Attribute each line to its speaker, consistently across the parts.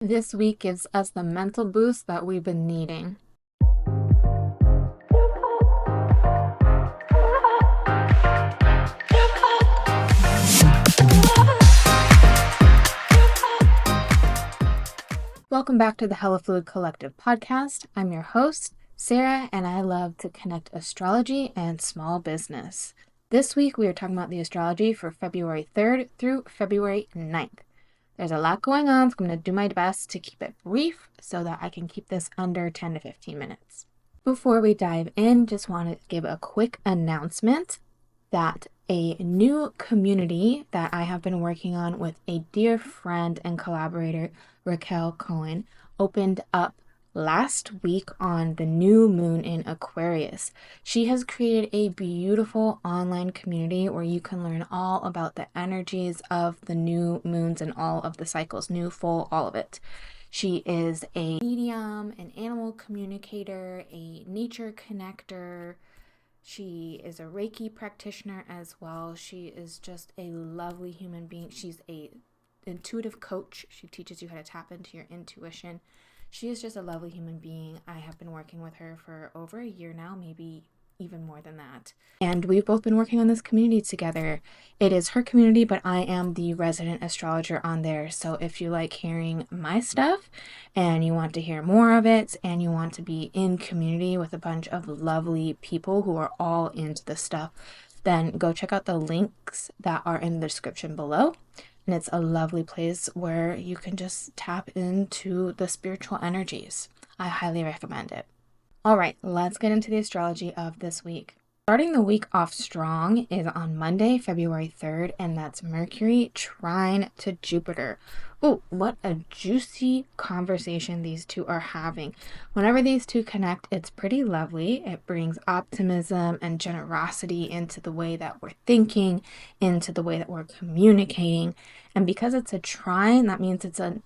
Speaker 1: This week gives us the mental boost that we've been needing. Welcome back to the Hella Fluid Collective podcast. I'm your host, Sarah, and I love to connect astrology and small business. This week we are talking about the astrology for February 3rd through February 9th. There's a lot going on, so I'm going to do my best to keep it brief so that I can keep this under 10 to 15 minutes. Before we dive in, just want to give a quick announcement that a new community that I have been working on with a dear friend and collaborator, Raquel Cohen, opened up last week on the new moon in Aquarius. She has created a beautiful online community where you can learn all about the energies of the new moons and all of the cycles, new, full, all of it. She is a medium, an animal communicator, a nature connector. She is a Reiki practitioner as well. She is just a lovely human being. She's a intuitive coach. She teaches you how to tap into your intuition. She is just a lovely human being. I have been working with her for over a year now, maybe even more than that. And we've both been working on this community together. It is her community, but I am the resident astrologer on there. So if you like hearing my stuff and you want to hear more of it and you want to be in community with a bunch of lovely people who are all into this stuff, then go check out the links that are in the description below. And it's a lovely place where you can just tap into the spiritual energies. I highly recommend it. All right, let's get into the astrology of this week. Starting the week off strong is on Monday, February 3rd, and that's Mercury trine to Jupiter. Oh, what a juicy conversation these two are having. Whenever these two connect, it's pretty lovely. It brings optimism and generosity into the way that we're thinking, into the way that we're communicating. And because it's a trine, that means it's a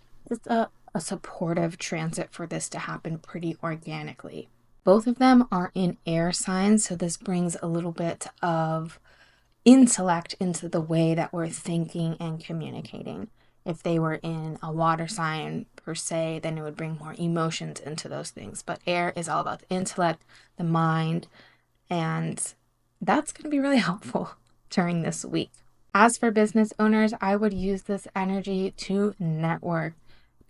Speaker 1: supportive transit for this to happen pretty organically. Both of them are in air signs, so this brings a little bit of intellect into the way that we're thinking and communicating. If they were in a water sign per se, then it would bring more emotions into those things. But air is all about the intellect, the mind, and that's going to be really helpful during this week. As for business owners, I would use this energy to network.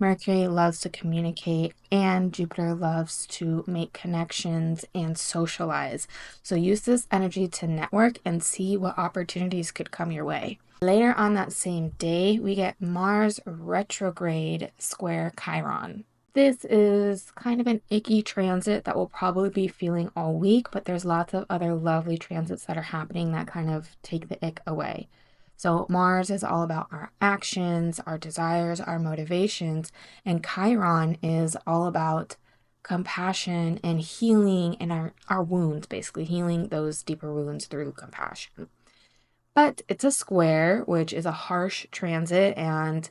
Speaker 1: Mercury loves to communicate and Jupiter loves to make connections and socialize. So use this energy to network and see what opportunities could come your way. Later on that same day, we get Mars retrograde square Chiron. This is kind of an icky transit that we'll probably be feeling all week, but there's lots of other lovely transits that are happening that kind of take the ick away. So Mars is all about our actions, our desires, our motivations, and Chiron is all about compassion and healing and our wounds, basically healing those deeper wounds through compassion. But it's a square, which is a harsh transit, and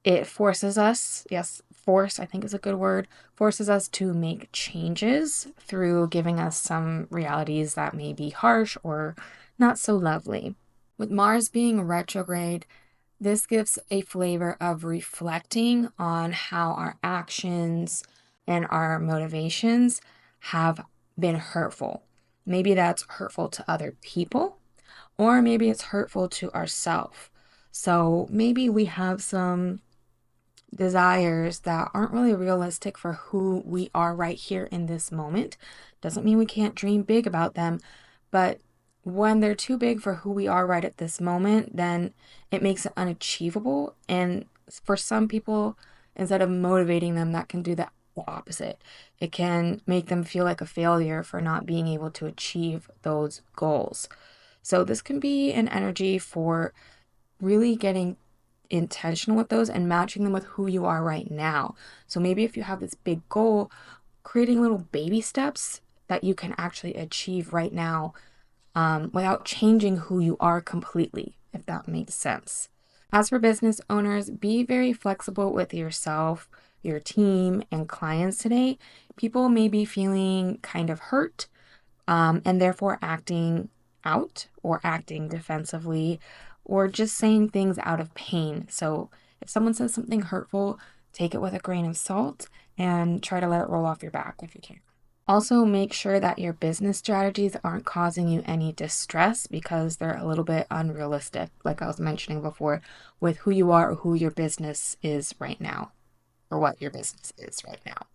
Speaker 1: it forces us, yes, force, I think is a good word, forces us to make changes through giving us some realities that may be harsh or not so lovely. With Mars being retrograde, this gives a flavor of reflecting on how our actions and our motivations have been hurtful. Maybe that's hurtful to other people, or maybe it's hurtful to ourselves. So maybe we have some desires that aren't really realistic for who we are right here in this moment. Doesn't mean we can't dream big about them, but when they're too big for who we are right at this moment, then it makes it unachievable. And for some people, instead of motivating them, that can do the opposite. It can make them feel like a failure for not being able to achieve those goals. So this can be an energy for really getting intentional with those and matching them with who you are right now. So maybe if you have this big goal, creating little baby steps that you can actually achieve right now without changing who you are completely, if that makes sense. As for business owners, be very flexible with yourself, your team, and clients today. People may be feeling kind of hurt and therefore acting out or acting defensively or just saying things out of pain. So if someone says something hurtful, take it with a grain of salt and try to let it roll off your back if you can. Also, make sure that your business strategies aren't causing you any distress because they're a little bit unrealistic, like I was mentioning before, with who you are or who your business is right now, or what your business is right now.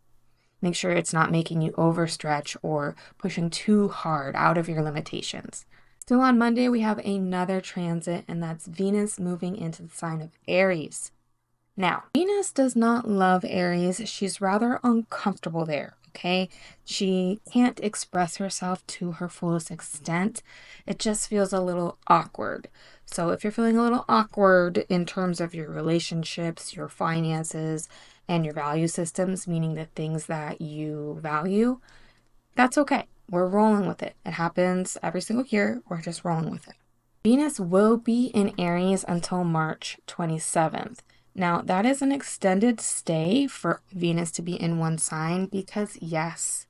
Speaker 1: Make sure it's not making you overstretch or pushing too hard out of your limitations. Still on Monday, we have another transit, and that's Venus moving into the sign of Aries. Now, Venus does not love Aries. She's rather uncomfortable there, okay? She can't express herself to her fullest extent. It just feels a little awkward. So if you're feeling a little awkward in terms of your relationships, your finances, and your value systems, meaning the things that you value, that's okay. We're rolling with it. It happens every single year. We're just rolling with it. Venus will be in Aries until March 27th. Now, that is an extended stay for Venus to be in one sign because, yes,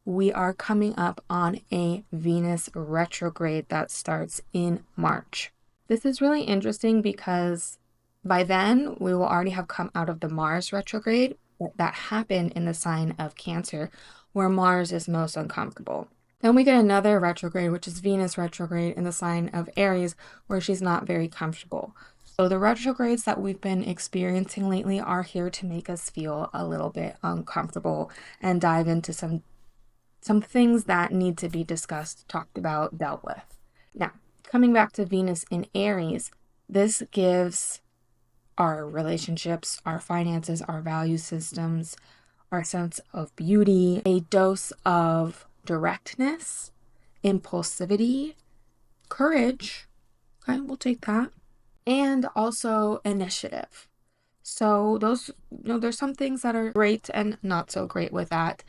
Speaker 1: we are coming up on a Venus retrograde that starts in March. This is really interesting because by then we will already have come out of the Mars retrograde that happened in the sign of Cancer, where Mars is most uncomfortable. Then we get another retrograde, which is Venus retrograde in the sign of Aries, where she's not very comfortable. So the retrogrades that we've been experiencing lately are here to make us feel a little bit uncomfortable and dive into some things that need to be discussed, talked about, dealt with. Now, coming back to Venus in Aries, this gives our relationships, our finances, our value systems, our sense of beauty, a dose of directness, impulsivity, courage. Okay, we'll take that. And also initiative. So those, there's some things that are great and not so great with that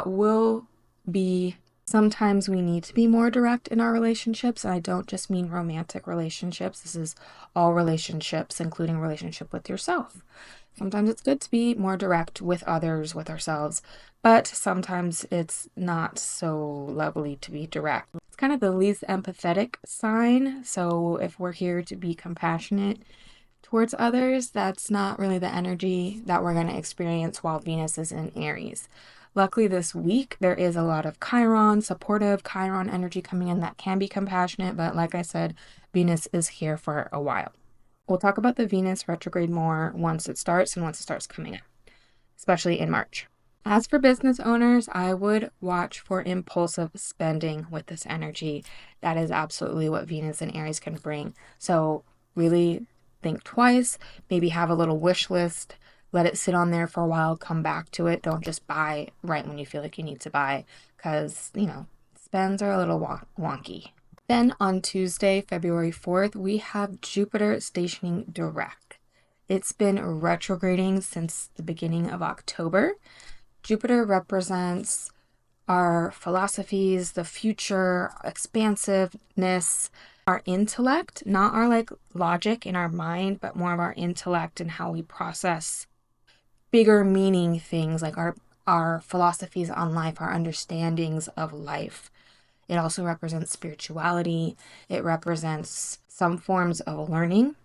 Speaker 1: will be, sometimes we need to be more direct in our relationships. And I don't just mean romantic relationships. This is all relationships, including relationship with yourself. Sometimes it's good to be more direct with others, with ourselves, but sometimes it's not so lovely to be direct. It's kind of the least empathetic sign. So if we're here to be compassionate towards others, that's not really the energy that we're going to experience while Venus is in Aries. Luckily this week, there is a lot of chiron, supportive chiron energy coming in that can be compassionate, but like I said, Venus is here for a while. We'll talk about the Venus retrograde more once it starts and once it starts coming up, especially in March. As for business owners, I would watch for impulsive spending with this energy. That is absolutely what Venus and Aries can bring. So really think twice, maybe have a little wish list, let it sit on there for a while, come back to it. Don't just buy right when you feel like you need to buy because, spends are a little wonky. Then on Tuesday, February 4th, we have Jupiter stationing direct. It's been retrograding since the beginning of October. Jupiter represents our philosophies, the future, expansiveness, our intellect, not our logic in our mind, but more of our intellect and how we process bigger meaning things like our philosophies on life, our understandings of life. It also represents spirituality. It represents some forms of learning,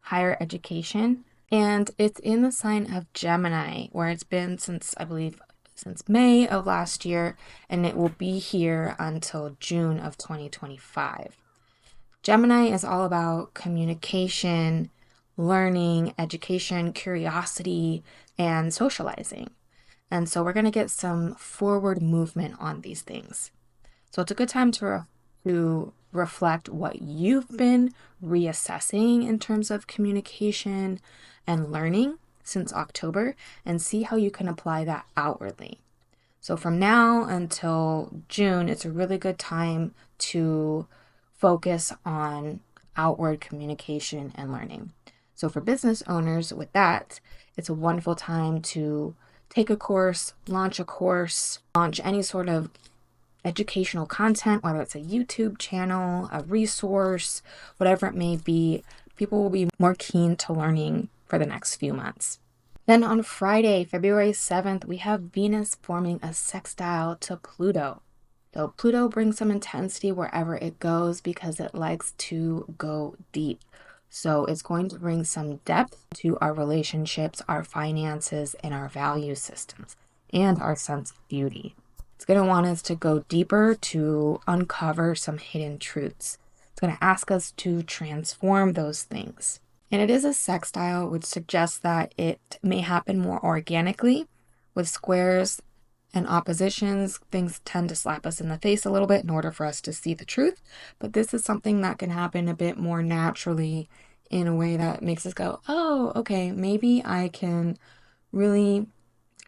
Speaker 1: higher education, and it's in the sign of Gemini, where it's been since May of last year, and it will be here until June of 2025. Gemini is all about communication, learning, education, curiosity, and socializing. And so we're going to get some forward movement on these things. So it's a good time to reflect what you've been reassessing in terms of communication and learning since October and see how you can apply that outwardly. So from now until June, it's a really good time to focus on outward communication and learning. So for business owners with that, it's a wonderful time to take a course, launch any sort of educational content, whether it's a YouTube channel, a resource, whatever it may be. People will be more keen to learning for the next few months. Then on Friday, February 7th, we have Venus forming a sextile to Pluto. So Pluto brings some intensity wherever it goes because it likes to go deep. So it's going to bring some depth to our relationships, our finances, and our value systems, and our sense of beauty. It's going to want us to go deeper to uncover some hidden truths. It's going to ask us to transform those things. And it is a sextile, which suggests that it may happen more organically. With squares and oppositions, things tend to slap us in the face a little bit in order for us to see the truth. But this is something that can happen a bit more naturally in a way that makes us go, oh, okay, maybe I can really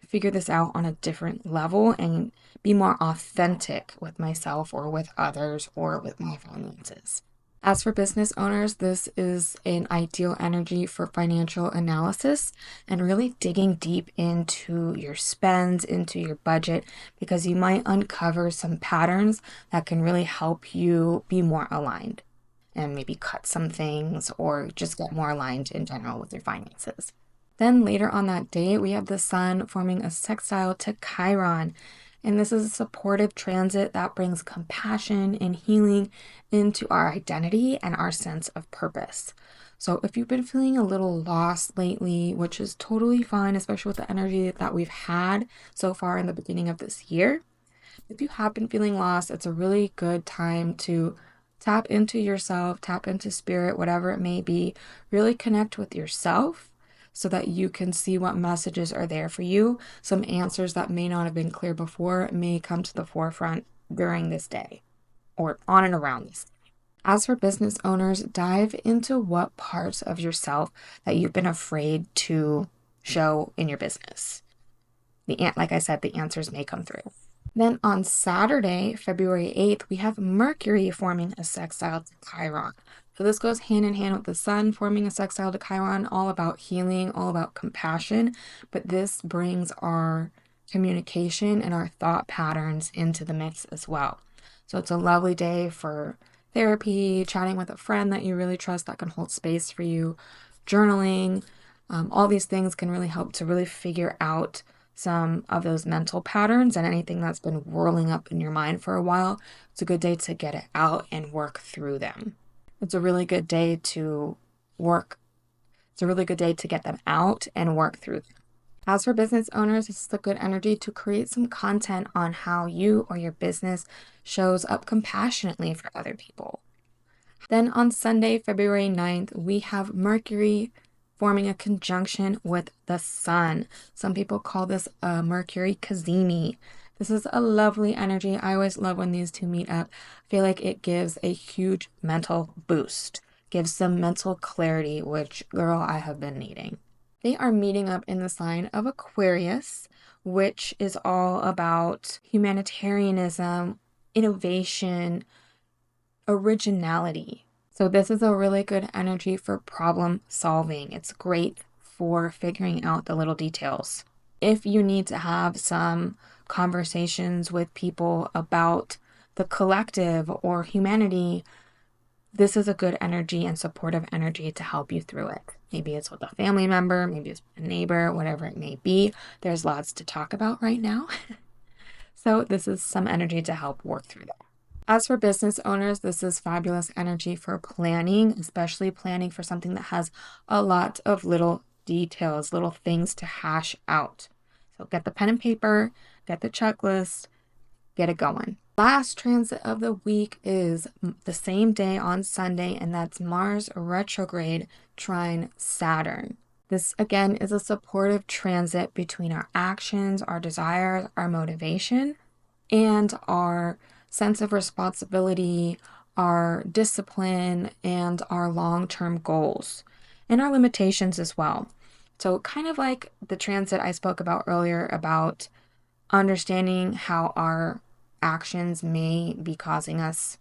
Speaker 1: figure this out on a different level and be more authentic with myself or with others or with my finances. As for business owners, this is an ideal energy for financial analysis and really digging deep into your spends, into your budget, because you might uncover some patterns that can really help you be more aligned and maybe cut some things or just get more aligned in general with your finances. Then later on that day, we have the sun forming a sextile to Chiron. And this is a supportive transit that brings compassion and healing into our identity and our sense of purpose. So if you've been feeling a little lost lately, which is totally fine, especially with the energy that we've had so far in the beginning of this year, if you have been feeling lost, it's a really good time to tap into yourself, tap into spirit, whatever it may be, really connect with yourself so that you can see what messages are there for you. Some answers that may not have been clear before may come to the forefront during this day or on and around this day. As for business owners, dive into what parts of yourself that you've been afraid to show in your business. Like I said, the answers may come through. Then on Saturday, February 8th, we have Mercury forming a sextile to Chiron. So this goes hand in hand with the sun forming a sextile to Chiron, all about healing, all about compassion. But this brings our communication and our thought patterns into the mix as well. So it's a lovely day for therapy, chatting with a friend that you really trust that can hold space for you, journaling. All these things can really help to really figure out some of those mental patterns and anything that's been whirling up in your mind for a while. It's a good day to get it out and work through them. It's a really good day to get them out and work through them. As for business owners, this is a good energy to create some content on how you or your business shows up compassionately for other people. Then on Sunday, February 9th, we have Mercury forming a conjunction with the sun. Some people call this a Mercury Cazimi. This is a lovely energy. I always love when these two meet up. I feel like it gives a huge mental boost, gives some mental clarity, which, girl, I have been needing. They are meeting up in the sign of Aquarius, which is all about humanitarianism, innovation, originality. So this is a really good energy for problem solving. It's great for figuring out the little details. If you need to have some conversations with people about the collective or humanity, this is a good energy and supportive energy to help you through it. Maybe it's with a family member, maybe it's with a neighbor, whatever it may be. There's lots to talk about right now. So this is some energy to help work through that. As for business owners, this is fabulous energy for planning, especially planning for something that has a lot of little details, little things to hash out. So get the pen and paper, get the checklist, get it going. Last transit of the week is the same day on Sunday, and that's Mars retrograde trine Saturn. This, again, is a supportive transit between our actions, our desires, our motivation, and our sense of responsibility, our discipline, and our long-term goals, and our limitations as well. So kind of like the transit I spoke about earlier about understanding how our actions may be causing us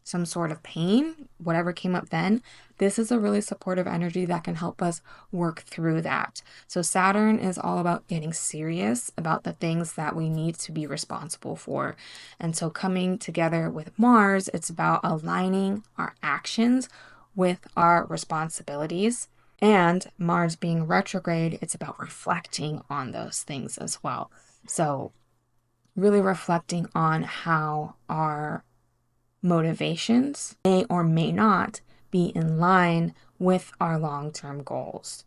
Speaker 1: some sort of pain, whatever came up then, this is a really supportive energy that can help us work through that. So Saturn is all about getting serious about the things that we need to be responsible for. And so coming together with Mars, it's about aligning our actions with our responsibilities. And Mars being retrograde, it's about reflecting on those things as well. So really reflecting on how our motivations may or may not be in line with our long-term goals.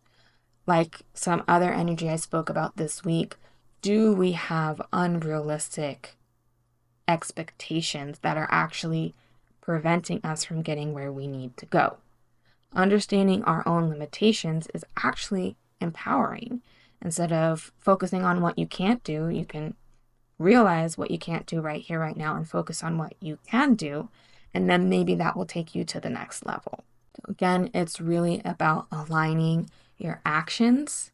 Speaker 1: Like some other energy I spoke about this week, do we have unrealistic expectations that are actually preventing us from getting where we need to go? Understanding our own limitations is actually empowering. Instead of focusing on what you can't do, you can realize what you can't do right here, right now, and focus on what you can do. And then maybe that will take you to the next level. So again, it's really about aligning your actions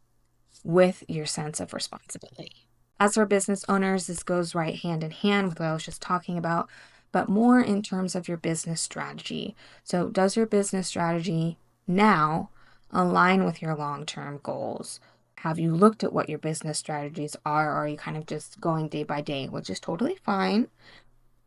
Speaker 1: with your sense of responsibility. As for business owners, this goes right hand in hand with what I was just talking about, but more in terms of your business strategy. So does your business strategy now align with your long-term goals? Have you looked at what your business strategies are, or are you kind of just going day by day, which is totally fine?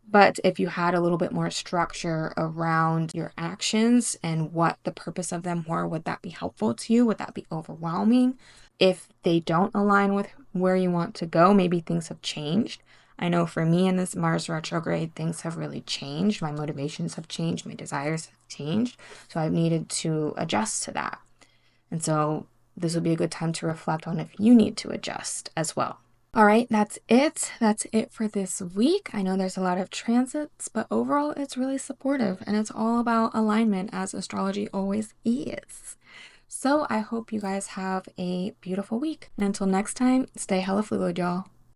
Speaker 1: But if you had a little bit more structure around your actions and what the purpose of them were, would that be helpful to you? Would that be overwhelming? If they don't align with where you want to go, maybe things have changed. I know for me in this Mars retrograde, things have really changed. My motivations have changed. My desires have changed. So I've needed to adjust to that. And so this would be a good time to reflect on if you need to adjust as well. All right, that's it. That's it for this week. I know there's a lot of transits, but overall it's really supportive and it's all about alignment, as astrology always is. So I hope you guys have a beautiful week. And until next time, stay hella fluid, y'all.